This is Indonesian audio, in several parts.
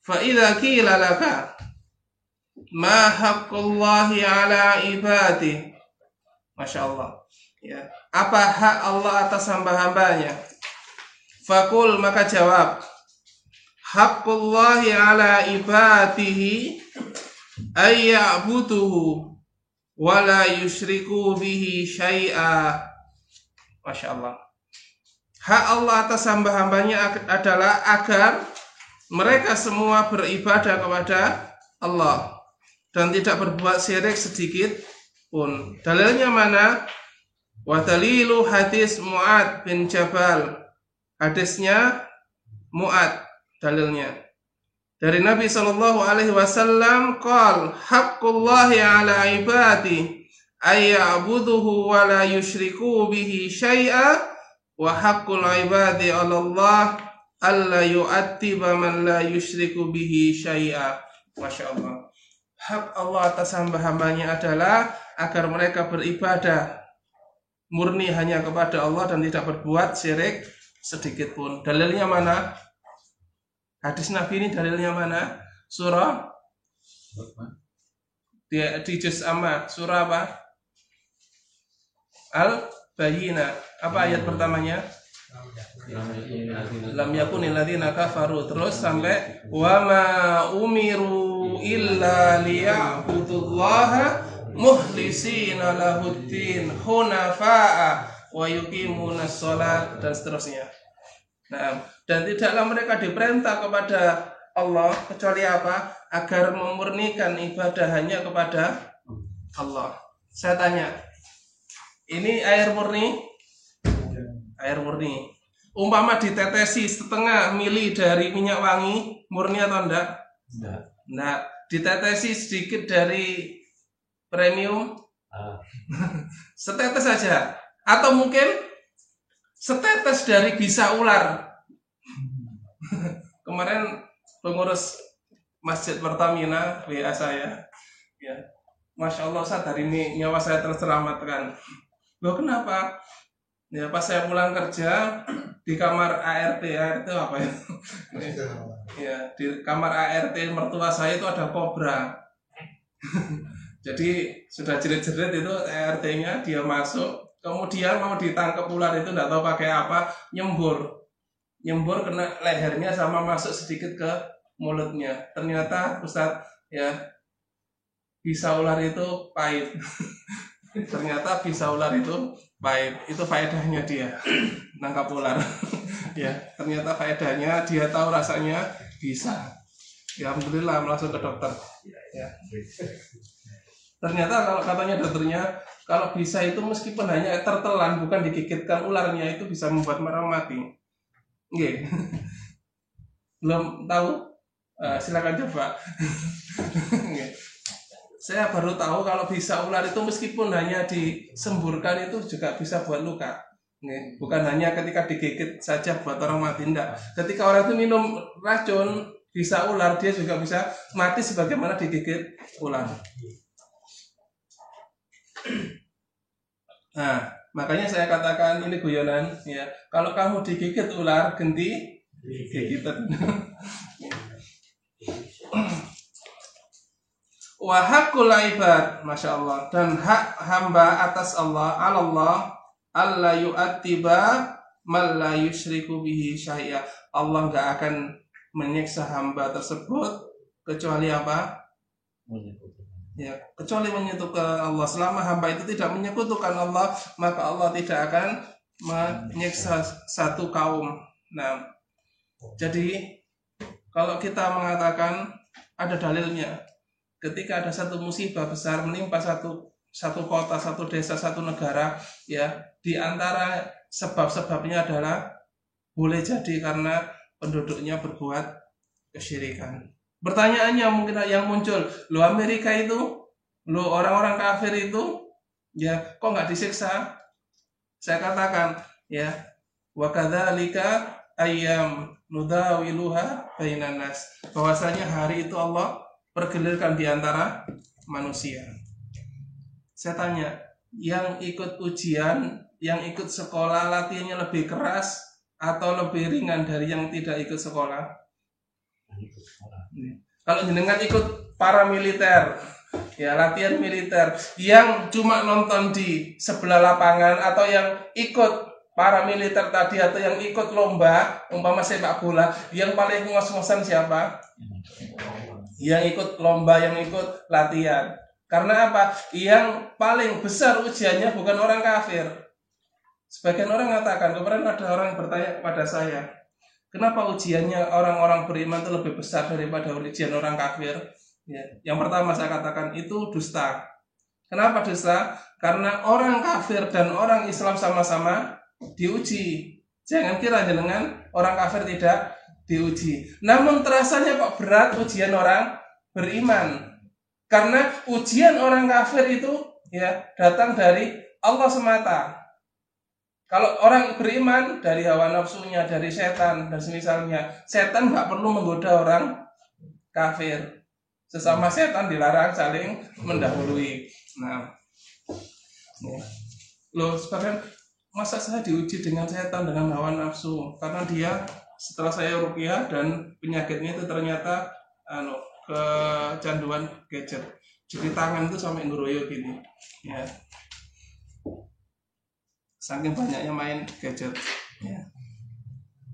Fa idza qila laka ma haqqullahi ala ibadi. Masya Allah. Ya. Apa hak Allah atas hamba-hambanya? Fakul, maka jawab, haqqullahi ala ibadihi ayya'buduhu wa la yusyriku bihi syai'a. Masya Allah. Hak Allah atas hamba-hambanya adalah agar mereka semua beribadah kepada Allah dan tidak berbuat syirik sedikit pun. Dalilnya mana? Wa dalilu hadis Mu'ad bin Jabal. Hadisnya Mu'ad, dalilnya dari Nabi sallallahu alaihi wasallam, qol haqqullahi ala ibadi ayya'buduhu wa la yusyriku bihi syai'a wa haqqul ibadi 'ala Allah alla yu'attiba man la yusyriku bihi syai'a. Masya Allah. Hak Allah atas hamba-hambanya adalah agar mereka beribadah murni hanya kepada Allah dan tidak berbuat syirik sedikit pun. Dalilnya mana? Hadis Nabi ini dalilnya mana? Surah di juz amma, surah apa? Al-Bayyinah. Apa ayat pertamanya? Lam yakunil ladzina kafaru, terus sampai wa ma umiru illa liya'budullaha mukhlisina lahuddin hunafa'a wa yuqimunas shalah, dan seterusnya. Nah, dan tidaklah mereka diperintah kepada Allah kecuali apa? Agar memurnikan ibadah hanya kepada Allah. Saya tanya, ini air murni? Air murni. Umpama ditetesi setengah mili dari minyak wangi, murni atau enggak? Nah, ditetesi sedikit dari premium, setetes saja, atau mungkin setetes dari bisa ular. Kemarin pengurus Masjid Pertamina WA saya, ya, Masya Allah, saat hari ini nyawa saya terselamatkan. Loh, kenapa? Ya, pas saya pulang kerja di kamar ART apa ya? Ya, di kamar ART mertua saya itu ada kobra. Jadi sudah jerit-jerit itu ART-nya, dia masuk, kemudian mau ditangkap ular itu tidak tahu pakai apa, nyembur kena lehernya sama masuk sedikit ke mulutnya. Ternyata Ustadz, ya, bisa ular itu pahit. Ternyata bisa ular itu pahit. Itu faedahnya dia nangkap ular. Ya, ternyata faedahnya dia tahu rasanya bisa. Ya, alhamdulillah langsung ke dokter. Ya. Ternyata kalau katanya dokternya, kalau bisa itu meskipun hanya tertelan, bukan digigitkan ularnya, itu bisa membuat orang mati. Nggih. Belum tahu? Silakan coba. Saya baru tahu kalau bisa ular itu meskipun hanya disemburkan itu juga bisa buat luka. Bukan hanya ketika digigit saja buat orang mati, enggak. Ketika orang itu minum racun bisa ular, dia juga bisa mati sebagaimana digigit ular. Nah, makanya saya katakan ini guyonan, ya. Kalau kamu digigit ular, genti gigitan. Wa haqqul ibad, Masya Allah, dan hak hamba atas Allah, Allah alla yu'attiba man la yusyriku bihi syai'a. Allah enggak akan menyiksa hamba tersebut kecuali apa? Ya, kecuali menyekutukan Allah. Selama hamba itu tidak menyekutukan Allah, maka Allah tidak akan menyiksa satu kaum. Nah, jadi kalau kita mengatakan ada dalilnya, ketika ada satu musibah besar menimpa satu kota, satu desa, satu negara, ya, di antara sebab-sebabnya adalah boleh jadi karena penduduknya berbuat kesyirikan. Pertanyaannya mungkin yang muncul, lo Amerika itu, lo orang-orang kafir itu, ya, kok nggak disiksa? Saya katakan, ya, wa kadzalika ayyam nudawiluha bainan nas, bahwasanya hari itu Allah pergelirkan di antara manusia. Saya tanya, yang ikut ujian, yang ikut sekolah latihannya lebih keras atau lebih ringan dari yang tidak ikut sekolah? Kalau jenengan ikut paramiliter, ya latihan militer, yang cuma nonton di sebelah lapangan atau yang ikut paramiliter tadi atau yang ikut lomba umpama sepak bola, yang paling ngos-ngosan siapa? Yang ikut lomba, yang ikut latihan. Karena apa? Yang paling besar ujiannya bukan orang kafir. Sebagian orang mengatakan, kemarin ada orang yang bertanya kepada saya, kenapa ujiannya orang-orang beriman itu lebih besar daripada ujian orang kafir? Ya. Yang pertama saya katakan itu dusta. Kenapa dusta? Karena orang kafir dan orang Islam sama-sama diuji. Jangan kira jenengan orang kafir tidak diuji. Namun terasanya kok berat ujian orang beriman. Karena ujian orang kafir itu ya datang dari Allah semata. Kalau orang beriman dari hawa nafsunya, dari setan dan semisalnya, setan nggak perlu menggoda orang kafir. Sesama setan dilarang saling mendahului. Nah, loh sekarang masa saya diuji dengan setan, dengan hawa nafsu? Karena dia setelah saya ruqyah dan penyakitnya itu ternyata kecanduan gadget. Jadi tangan itu sampai ngeroyok gini. Ya. Saking banyaknya main gadget. Ya.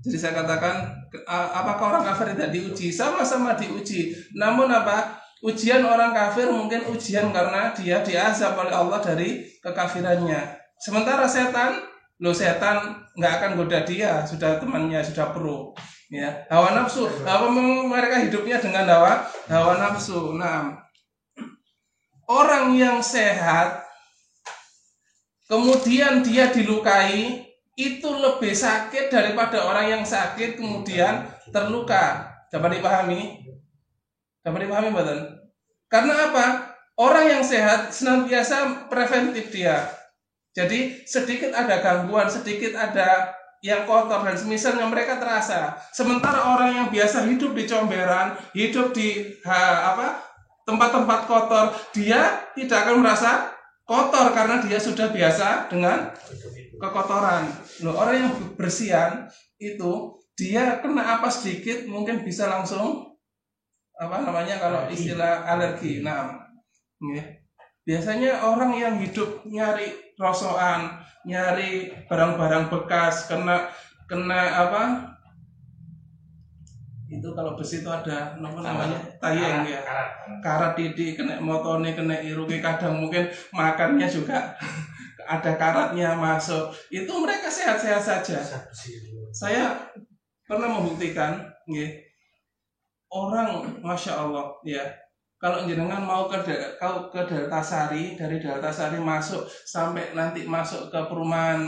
Jadi saya katakan, apakah orang kafir tidak diuji? Sama-sama diuji. Namun apa? Ujian orang kafir mungkin ujian karena dia diazab oleh Allah dari kekafirannya. Sementara setan nggak akan goda dia, sudah temannya, sudah pro. Ya, hawa nafsu. Mereka hidupnya dengan hawa nafsu. Nah, orang yang sehat kemudian dia dilukai, itu lebih sakit daripada orang yang sakit kemudian terluka. Dapat dipahami? Dapat dipahami, Badan? Karena apa? Orang yang sehat senantiasa preventif dia. Jadi sedikit ada gangguan, sedikit ada yang kotor dan semisalnya mereka terasa. Sementara orang yang biasa hidup di comberan, hidup di tempat-tempat kotor, dia tidak akan merasa kotor karena dia sudah biasa dengan kekotoran. Loh, orang yang bersihan itu dia kena apa sedikit mungkin bisa langsung kalau istilah alergi. Nah, biasanya orang yang hidup nyari rosokan, nyari barang-barang bekas, kena itu kalau besi itu ada tayeng ya, karat titik, kena motone, kena iruke, kadang mungkin makannya juga ada karatnya masuk. Itu mereka sehat-sehat saja. Saya pernah membuktikan, orang masya Allah ya. Kalau jenengan mau ke Deltasari, dari Deltasari masuk sampai nanti masuk ke perumahan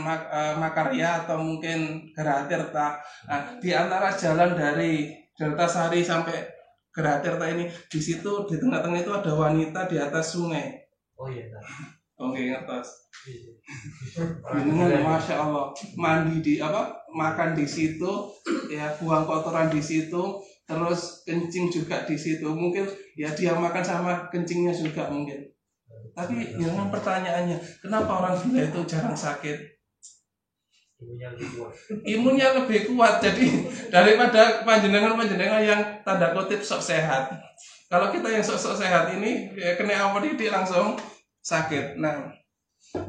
Makarya atau mungkin Geraha-Tirta. Nah, di antara jalan dari Deltasari sampai Geraha-Tirta ini, di situ di tengah-tengah itu ada wanita di atas sungai. Oh iya. Oke, ngertos. Jenengan masya Allah mandi makan di situ, ya buang kotoran di situ. Terus kencing juga di situ, mungkin ya dia makan sama kencingnya juga mungkin. Tapi yang pertanyaannya, kenapa orang gila itu jarang sakit? Imunnya lebih kuat. Jadi daripada panjenengan yang tanda kutip sok sehat. Kalau kita yang sok sehat ini ya, kena apa didik langsung sakit. Nah,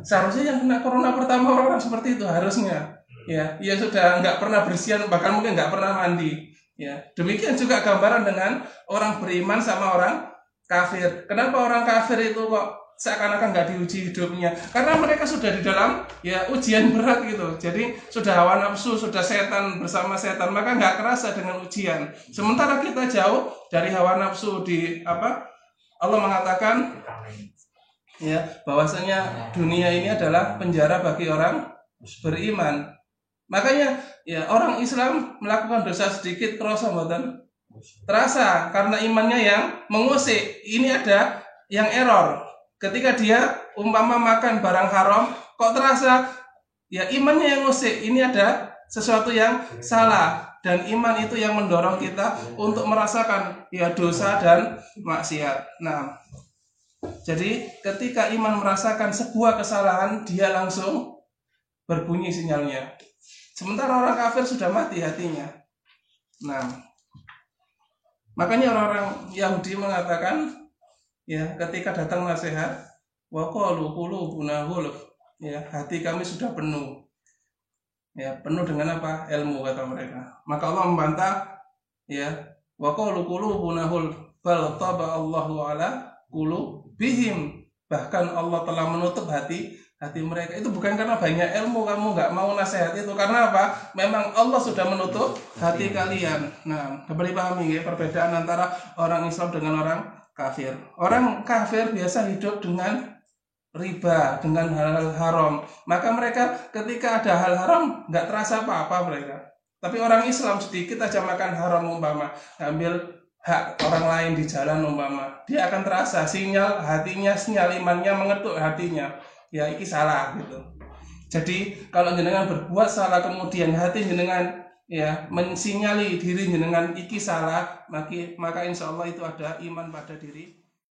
seharusnya yang kena corona pertama orang seperti itu harusnya. Ya sudah nggak pernah bersihan, bahkan mungkin nggak pernah mandi. Ya, demikian juga gambaran dengan orang beriman sama orang kafir. Kenapa orang kafir itu kok seakan-akan nggak diuji hidupnya? Karena mereka sudah di dalam ya ujian berat gitu. Jadi sudah hawa nafsu, sudah setan bersama setan, maka nggak kerasa dengan ujian. Sementara kita jauh dari hawa nafsu Allah mengatakan ya bahwasanya dunia ini adalah penjara bagi orang beriman. Makanya ya orang Islam melakukan dosa sedikit terasa karena imannya yang mengusik. Ini ada yang error. Ketika dia umpama makan barang haram kok terasa ya imannya yang ngusik. Ini ada sesuatu yang salah dan iman itu yang mendorong kita untuk merasakan ya dosa dan maksiat. Nah, jadi ketika iman merasakan sebuah kesalahan dia langsung berbunyi sinyalnya. Sementara orang kafir sudah mati hatinya. Nah, Makanya orang-orang Yahudi mengatakan, ya, ketika datang nasihat, wa qalu qulubuna ghulf, ya, hati kami sudah penuh. Ya, penuh dengan apa? Ilmu, kata mereka. Maka Allah membantah, ya, wa qalu qulubuna ghulf bal taba Allahu ala qulubihim. Bahkan Allah telah menutup hati mereka. Itu bukan karena banyak ilmu kamu nggak mau nasihat itu, karena apa? Memang Allah sudah menutup hati kalian. Nah, kembali pahami ya perbedaan antara orang Islam dengan orang kafir. Orang kafir biasa hidup dengan riba, dengan hal-hal haram. Maka mereka ketika ada hal haram nggak terasa apa-apa mereka. Tapi orang Islam sedikit aja makan haram umpama, ambil hak orang lain di jalan umpama, dia akan terasa sinyal hatinya, sinyal imannya mengetuk hatinya. Ya iki salah gitu. Jadi kalau jenengan berbuat salah kemudian hati jenengan ya mensinyali diri jenengan iki salah, maka insya Allah itu ada iman pada diri